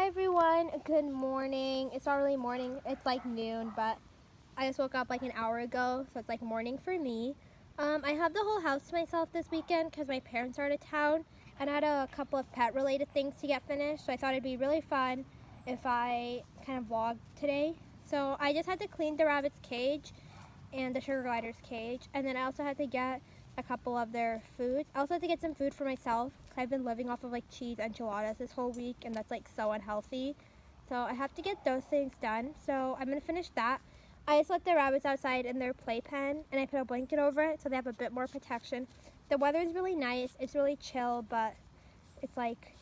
everyone, good morning. It's not really morning, it's like noon, but I just woke up like an hour ago, so it's like morning for me. I have the whole house to myself this weekend because my parents are out of town, and I had a couple of pet related things to get finished, so I thought it'd be really fun if I kind of vlogged today. So I just had to clean the rabbit's cage and the sugar glider's cage, and then I also had to get a couple of their foods. I also had to get some food for myself because I've been living off of like cheese enchiladas this whole week, and that's like so unhealthy. So I have to get those things done. So I'm gonna finish that. I just let the rabbits outside in their playpen, and I put a blanket over it so they have a bit more protection. The weather is really nice. It's really chill, but it's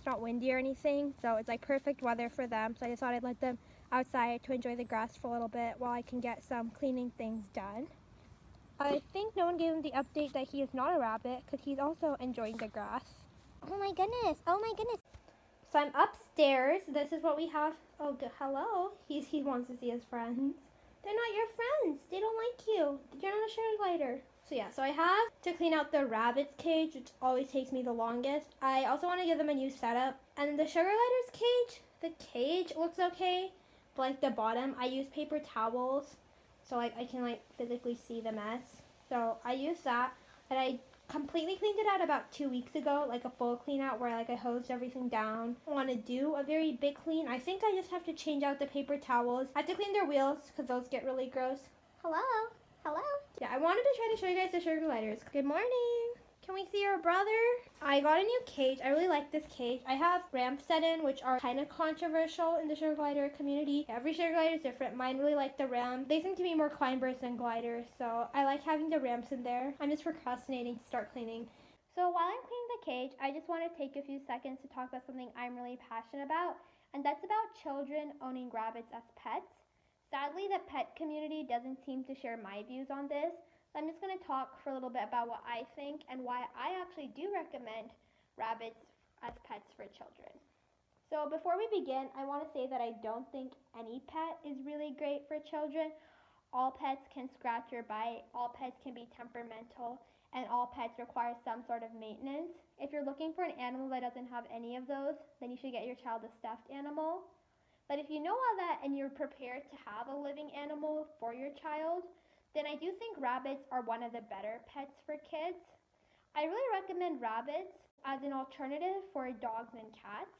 not windy or anything, so it's like perfect weather for them. So I just thought I'd let them outside to enjoy the grass for a little bit while I can get some cleaning things done. I think no one gave him the update that he is not a rabbit because he's also enjoying the grass. Oh my goodness, oh my goodness. So I'm upstairs. This is what we have. Oh, hello. He wants to see his friends. They're not your friends. They don't like you. You're not a sugar glider. So I have to clean out the rabbit's cage, which always takes me the longest. I also want to give them a new setup. And the sugar glider's cage, the cage looks okay, but like the bottom, I use paper towels so like I can like physically see the mess. So I use that, and I completely cleaned it out about 2 weeks ago, like a full clean out where like I hosed everything down. I want to do a very big clean. I think I just have to change out the paper towels. I have to clean their wheels because those get really gross. Hello. Hello. Yeah, I wanted to try to show you guys the sugar gliders. Good morning. Can we see your brother? I got a new cage. I really like this cage. I have ramps set in, which are kind of controversial in the sugar glider community. Every sugar glider is different. Mine really like the ramp. They seem to be more climbers than gliders, so I like having the ramps in there. I'm just procrastinating to start cleaning. So while I'm cleaning the cage, I just want to take a few seconds to talk about something I'm really passionate about, and that's about children owning rabbits as pets. Sadly, the pet community doesn't seem to share my views on this. So I'm just going to talk for a little bit about what I think and why I actually do recommend rabbits as pets for children. So before we begin, I want to say that I don't think any pet is really great for children. All pets can scratch or bite, all pets can be temperamental, and all pets require some sort of maintenance. If you're looking for an animal that doesn't have any of those, then you should get your child a stuffed animal. But if you know all that and you're prepared to have a living animal for your child, then I do think rabbits are one of the better pets for kids. I really recommend rabbits as an alternative for dogs and cats.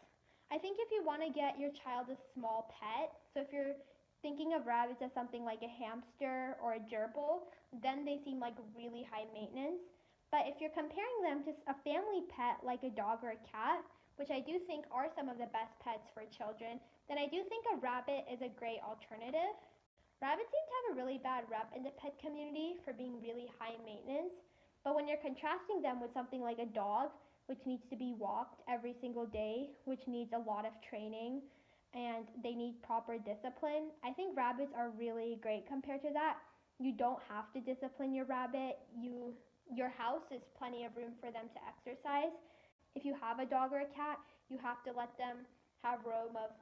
I think if you want to get your child a small pet, so if you're thinking of rabbits as something like a hamster or a gerbil, then they seem like really high maintenance. But if you're comparing them to a family pet like a dog or a cat, which I do think are some of the best pets for children, then I do think a rabbit is a great alternative. Rabbits seem to have a really bad rep in the pet community for being really high maintenance, but when you're contrasting them with something like a dog, which needs to be walked every single day, which needs a lot of training, and they need proper discipline, I think rabbits are really great compared to that. You don't have to discipline your rabbit. Your house is plenty of room for them to exercise. If you have a dog or a cat, you have to let them have roam of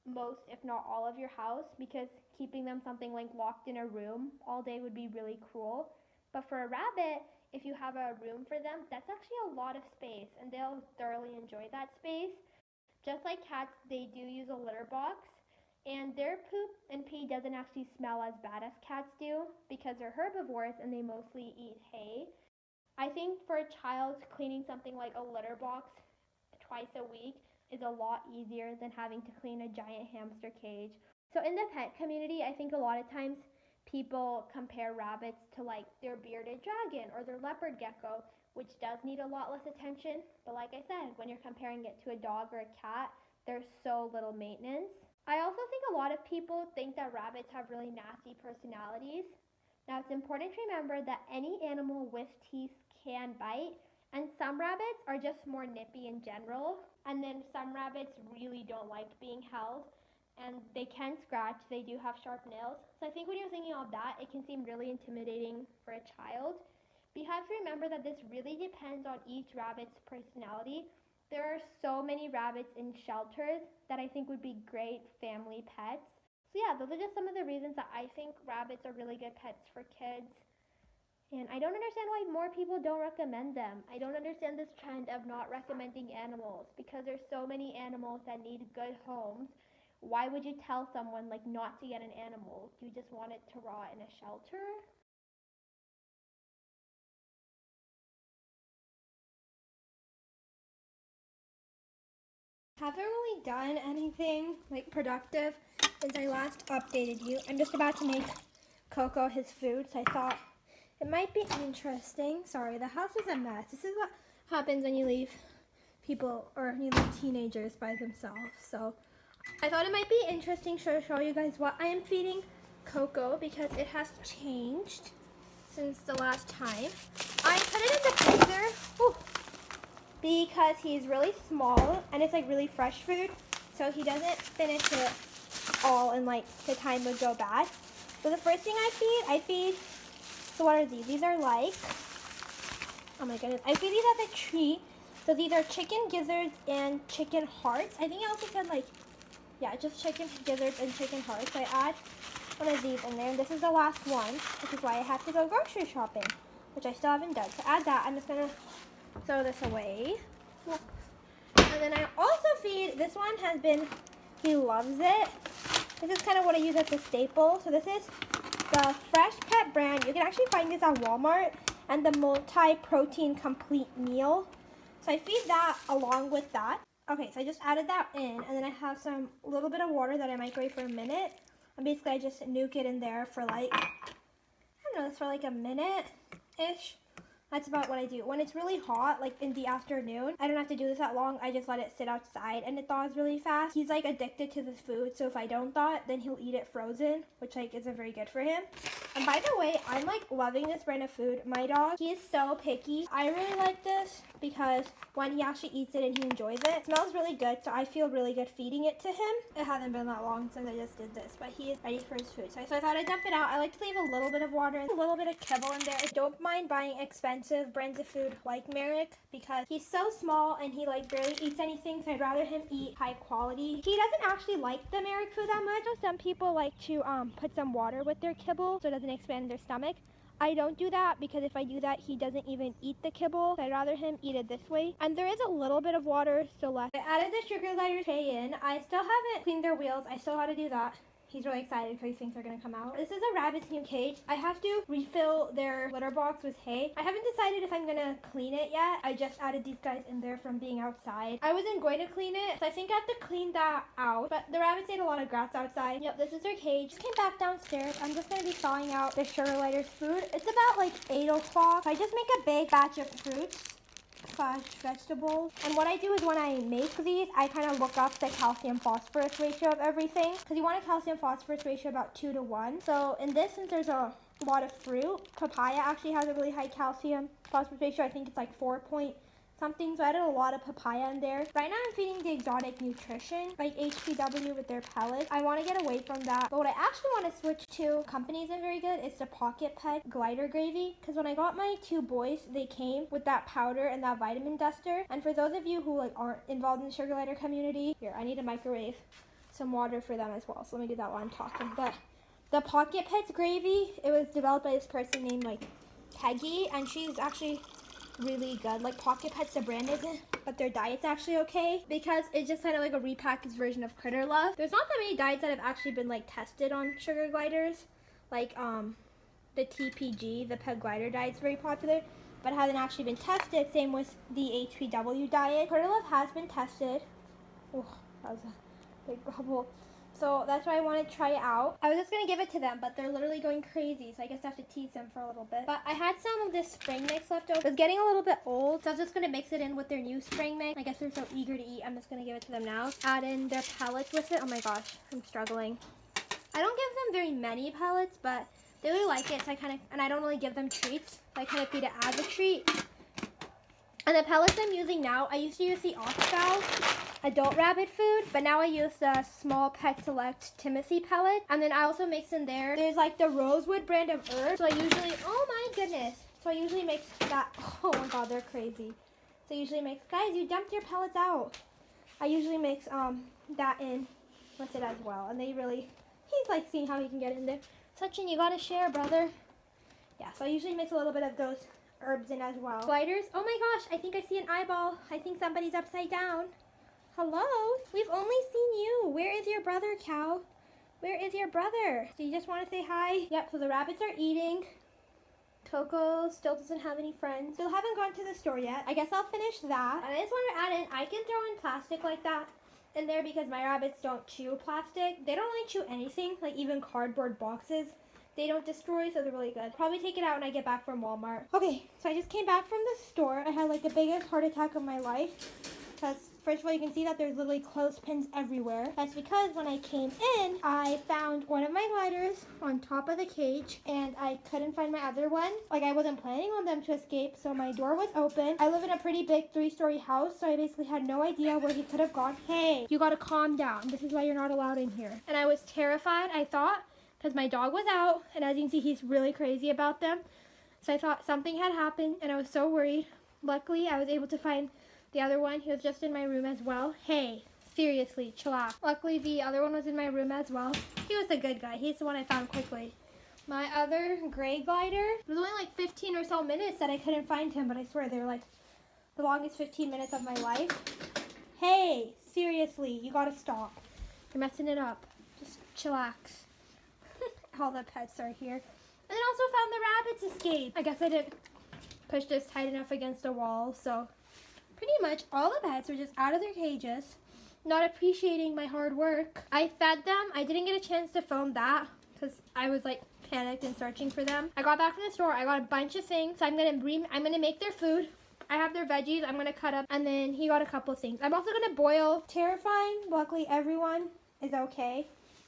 most, if not all, of your house, because keeping them something like locked in a room all day would be really cruel. But for a rabbit, if you have a room for them, that's actually a lot of space, and they'll thoroughly enjoy that space. Just like cats, they do use a litter box, and their poop and pee doesn't actually smell as bad as cats do because they're herbivores and they mostly eat hay. I think for a child, cleaning something like a litter box twice a week is a lot easier than having to clean a giant hamster cage. So in the pet community, I think a lot of times people compare rabbits to like their bearded dragon or their leopard gecko, which does need a lot less attention. But like I said, when you're comparing it to a dog or a cat, there's so little maintenance. I also think a lot of people think that rabbits have really nasty personalities. Now, it's important to remember that any animal with teeth can bite, and some rabbits are just more nippy in general, and then some rabbits really don't like being held, and they can scratch. They do have sharp nails. So I think when you're thinking of that, it can seem really intimidating for a child. But you have to remember that this really depends on each rabbit's personality. There are so many rabbits in shelters that I think would be great family pets. So yeah, those are just some of the reasons that I think rabbits are really good pets for kids. And I don't understand why more people don't recommend them. I don't understand this trend of not recommending animals because there's so many animals that need good homes. why would you tell someone like not to get an animal? Do you just want it to rot in a shelter? Haven't really done anything like productive since I last updated you. I'm just about to make Coco his food, so I thought it might be interesting. Sorry, the house is a mess. This is what happens when you leave people or you leave teenagers by themselves. So I thought it might be interesting to show you guys what I am feeding Coco because it has changed since the last time. I put it in the freezer. Whew, because he's really small and it's like really fresh food, so he doesn't finish it all in like the time would go bad. So the first thing I feed, so what are these? These are like, oh my goodness, I feed these at the tree. So these are chicken gizzards and chicken hearts. I think I also said like, yeah, just chicken gizzards and chicken hearts. So I add one of these in there, and this is the last one, which is why I have to go grocery shopping, which I still haven't done. So add that. I'm just gonna throw this away. And then I also feed, this one has been, he loves it. This is kind of what I use as a staple. So this is the Fresh Pet brand. You can actually find this at Walmart, and the multi-protein complete meal. So I feed that along with that. Okay, so I just added that in, and then I have some little bit of water that I microwave for a minute. And basically I just nuke it in there for like, I don't know, for like a minute-ish. That's about what I do. When it's really hot, like in the afternoon, I don't have to do this that long. I just let it sit outside and it thaws really fast. He's like addicted to this food, so if I don't thaw it, then he'll eat it frozen, which like isn't very good for him. And by the way, I'm like loving this brand of food. My dog, he is so picky. I really like this because when he actually eats it and he enjoys it, it smells really good, so I feel really good feeding it to him. It hasn't been that long since I just did this, but he is ready for his food. So I thought I'd dump it out. I like to leave a little bit of water and a little bit of kibble in there. I don't mind buying expensive brands of food like Merrick because he's so small and he like barely eats anything, so I'd rather him eat high quality. He doesn't actually like the Merrick food that much. Some people like to put some water with their kibble so it doesn't expand their stomach. I don't do that because if I do that, he doesn't even eat the kibble. So I'd rather him eat it this way. And there is a little bit of water still left. I added the sugar glider tray in. I still haven't cleaned their wheels. I still have to do that. He's really excited because he thinks they're going to come out. This is a rabbit's new cage. I have to refill their litter box with hay. I haven't decided if I'm going to clean it yet. I just added these guys in there from being outside. I wasn't going to clean it, so I think I have to clean that out. But the rabbits ate a lot of grass outside. Yep, this is their cage. Just came back downstairs. I'm just going to be thawing out the sugar lighter's food. It's about like 8 o'clock. I just make a big batch of fruits / vegetables. And what I do is when I make these, I kind of look up the calcium phosphorus ratio of everything, because you want a calcium phosphorus ratio about 2 to 1. So in this, since there's a lot of fruit, papaya actually has a really high calcium phosphorus ratio. I think it's like 4 point something, so I added a lot of papaya in there. Right now I'm feeding the exotic nutrition, like HPW with their pellets. I want to get away from that, but what I actually want to switch to, company isn't very good, it's the Pocket Pet glider gravy, because when I got my 2 boys, they came with that powder and that vitamin duster. And for those of you who like aren't involved in the sugar glider community, here, I need to microwave some water for them as well, so let me do that while I'm talking. But the Pocket Pets gravy, it was developed by this person named like Peggy, and she's actually really good. Like Pocket Pets, the brand isn't, but their diet's actually okay because it's just kind of like a repackaged version of Critter Love. There's not that many diets that have actually been like tested on sugar gliders, like the TPG, the pet glider diet's very popular, but hasn't actually been tested. Same with the HPW diet. Critter Love has been tested. Oh, that was a big bubble. So that's why I want to try it out. I was just going to give it to them, but they're literally going crazy, so I guess I have to tease them for a little bit. But I had some of this spring mix left over. It's getting a little bit old, so I was just going to mix it in with their new spring mix. I guess they're so eager to eat, I'm just going to give it to them now. Add in their pellets with it. Oh my gosh, I'm struggling. I don't give them very many pellets, but they really like it, so I don't really give them treats. So I kind of feed it as a treat. And the pellets I'm using now, I used to use the Oxbow adult rabbit food, but now I use the Small Pet Select Timothy pellet. And then I also mix in there's like the Rosewood brand of herbs. So I usually, oh my goodness. So I usually mix that, oh my god, they're crazy. So I usually mix, guys, you dumped your pellets out. I usually mix that in with it as well. And he's like seeing how he can get in there. Sachin, you gotta share, brother. Yeah, so I usually mix a little bit of those herbs in as well. Gliders, oh my gosh, I think I see an eyeball. I think somebody's upside down. Hello? We've only seen you. Where is your your brother, Cow? Where is your brother? Do you just want to say hi? Yep, so the rabbits are eating. Coco still doesn't have any friends. Still haven't gone to the store yet. I guess I'll finish that. And I just want to add in, I can throw in plastic like that in there because my rabbits don't chew plastic. They don't really chew anything, like even cardboard boxes. They don't destroy, so they're really good. Probably take it out when I get back from Walmart. Okay, so I just came back from the store. I had like the biggest heart attack of my life. Because first of all, you can see that there's literally clothespins everywhere. That's because when I came in, I found one of my gliders on top of the cage and I couldn't find my other one. Like I wasn't planning on them to escape, so my door was open. I live in a pretty big 3-story house, so I basically had no idea where he could have gone. Hey, you gotta calm down. This is why you're not allowed in here. And I was terrified, I thought, because my dog was out, and as you can see, he's really crazy about them. So I thought something had happened, and I was so worried. Luckily, I was able to find the other one. He was just in my room as well. Hey, seriously, chill out. Luckily, the other one was in my room as well. He was a good guy. He's the one I found quickly. My other gray glider, it was only like 15 or so minutes that I couldn't find him, but I swear they were like the longest 15 minutes of my life. Hey, seriously, you gotta stop. You're messing it up. Just chillax. All the pets are here. And then also found the rabbits escape. I guess I didn't push this tight enough against a wall, so pretty much all the pets are just out of their cages, not appreciating my hard work. I fed them. I didn't get a chance to film that because I was like panicked and searching for them. I got back from the store. I got a bunch of things. So I'm gonna make their food. I have their veggies. I'm gonna cut up, and then he got a couple of things. I'm also gonna boil. Terrifying. Luckily, everyone is okay,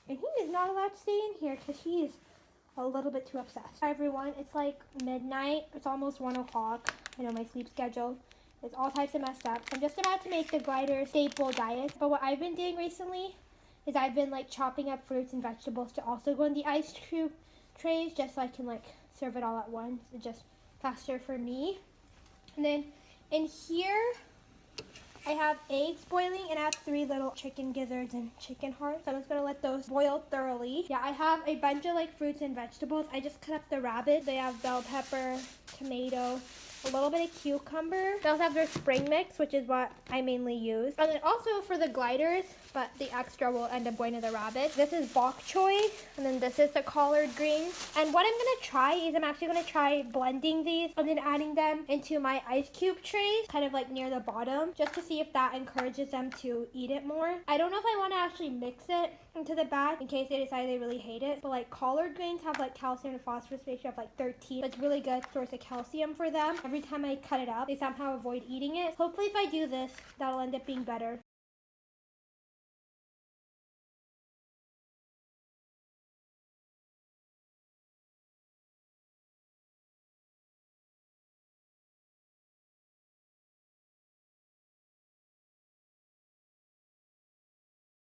and he is not allowed to stay in here because he is a little bit too obsessed. Hi everyone. It's like midnight. It's almost 1 o'clock. I know my sleep schedule. It's all types of messed up. I'm just about to make the glider staple diet. But what I've been doing recently is I've been like chopping up fruits and vegetables to also go in the ice cube trays just so I can like serve it all at once. It's just faster for me. And then in here, I have eggs boiling and I have 3 little chicken gizzards and chicken hearts. So I'm just gonna let those boil thoroughly. Yeah, I have a bunch of like fruits and vegetables. I just cut up the rabbit. They have bell pepper, tomato, a little bit of cucumber. They also have their spring mix, which is what I mainly use. And then also for the gliders, but the extra will end up going to the rabbit. This is bok choy, and then this is the collard greens. And what I'm gonna try is I'm actually gonna try blending these and then adding them into my ice cube trays, kind of like near the bottom, just to see if that encourages them to eat it more. I don't know if I wanna actually mix it into the bag in case they decide they really hate it. But like collard greens have like calcium and phosphorus ratio of like 13. So it's really good source of calcium for them. Every time I cut it up, they somehow avoid eating it. Hopefully if I do this, that'll end up being better.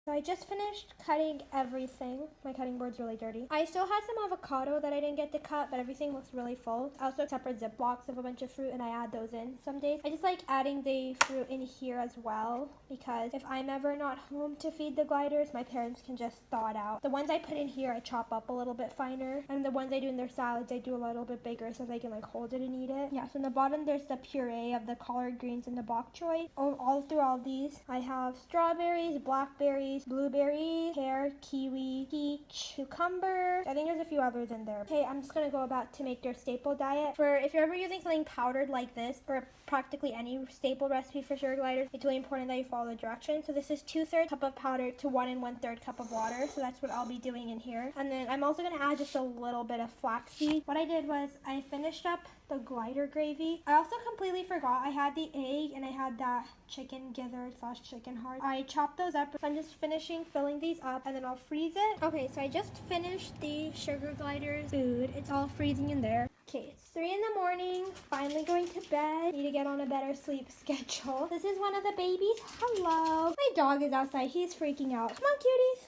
So I just finished cutting everything. My cutting board's really dirty. I still had some avocado that I didn't get to cut, but everything looks really full. I also have separate Ziplocs of a bunch of fruit, and I add those in some days. I just like adding the fruit in here as well, because if I'm ever not home to feed the gliders, my parents can just thaw it out. The ones I put in here, I chop up a little bit finer, and the ones I do in their salads, I do a little bit bigger so they can like hold it and eat it. Yeah, so in the bottom, there's the puree of the collard greens and the bok choy. All through all these, I have strawberries, blackberries, blueberry, pear, kiwi, peach, cucumber. I think there's a few others in there. Okay, I'm just gonna go about to make their staple diet. For if you're ever using something powdered like this, or practically any staple recipe for sugar gliders, it's really important that you follow the directions. So this is 2/3 cup of powder to 1 1/3 cup of water. So that's what I'll be doing in here. And then I'm also gonna add just a little bit of flaxseed. What I did was I finished up the glider gravy. I also completely forgot I had the egg and I had that chicken gizzard / chicken heart. I chopped those up. So I'm just finishing filling these up and then I'll freeze it. Okay, so I just finished the sugar gliders food. It's all freezing in there. Okay, it's 3 in the morning. Finally going to bed. Need to get on a better sleep schedule. This is one of the babies. Hello. My dog is outside. He's freaking out. Come on, cuties.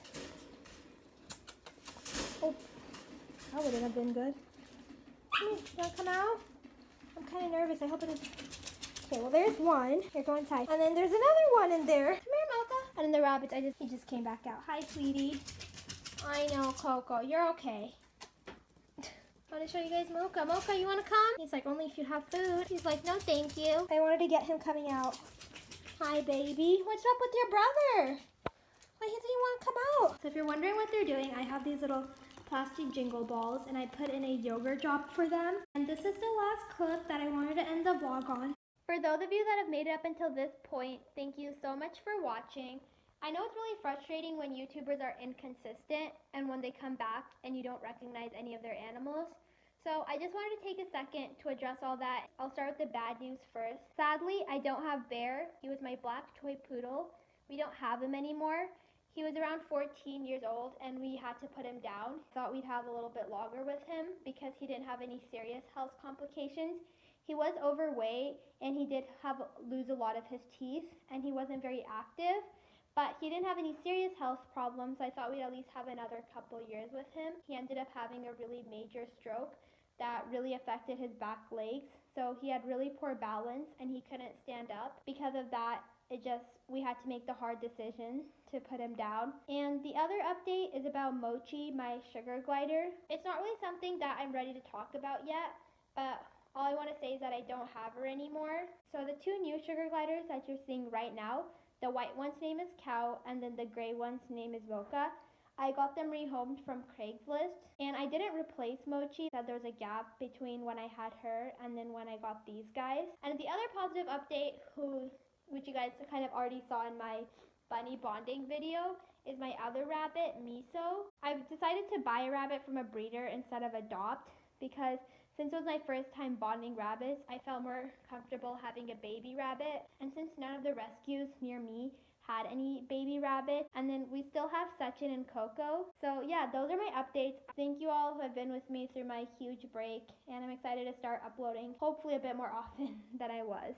Oh, that wouldn't have been good. Come here. You want to come out? I'm kind of nervous. I hope it is. Okay, well, there's one. Here, go inside. And then there's another one in there. Come here, Mocha. And then the rabbits, he just came back out. Hi, sweetie. I know, Coco. You're okay. I want to show you guys Mocha. Mocha, you want to come? He's like, only if you have food. He's like, no, thank you. I wanted to get him coming out. Hi, baby. What's up with your brother? Why doesn't he want to come out? So if you're wondering what they're doing, I have these little plastic jingle balls and I put in a yogurt drop for them. And this is the last clip that I wanted to end the vlog on. For those of you that have made it up until this point, thank you so much for watching. I know it's really frustrating when YouTubers are inconsistent and when they come back and you don't recognize any of their animals. So I just wanted to take a second to address all that. I'll start with the bad news first. Sadly, I don't have Bear. He was my black toy poodle. We don't have him anymore. He was around 14 years old and we had to put him down. Thought we'd have a little bit longer with him because he didn't have any serious health complications. He was overweight and he did lose a lot of his teeth and he wasn't very active, but he didn't have any serious health problems. So I thought we'd at least have another couple years with him. He ended up having a really major stroke that really affected his back legs. So he had really poor balance and he couldn't stand up. Because of that, we had to make the hard decision to put him down. And the other update is about Mochi, my sugar glider. It's not really something that I'm ready to talk about yet, but all I want to say is that I don't have her anymore. So the two new sugar gliders that you're seeing right now, the white one's name is Cow and then the gray one's name is Mocha. I got them rehomed from Craigslist and I didn't replace Mochi. That there was a gap between when I had her and then when I got these guys. And the other positive update, which you guys kind of already saw in my bunny bonding video, is my other rabbit, Miso. I've decided to buy a rabbit from a breeder instead of adopt because since it was my first time bonding rabbits, I felt more comfortable having a baby rabbit. And since none of the rescues near me had any baby rabbits, and then we still have Sachin and Coco. So yeah, those are my updates. Thank you all who have been with me through my huge break, and I'm excited to start uploading hopefully a bit more often than I was.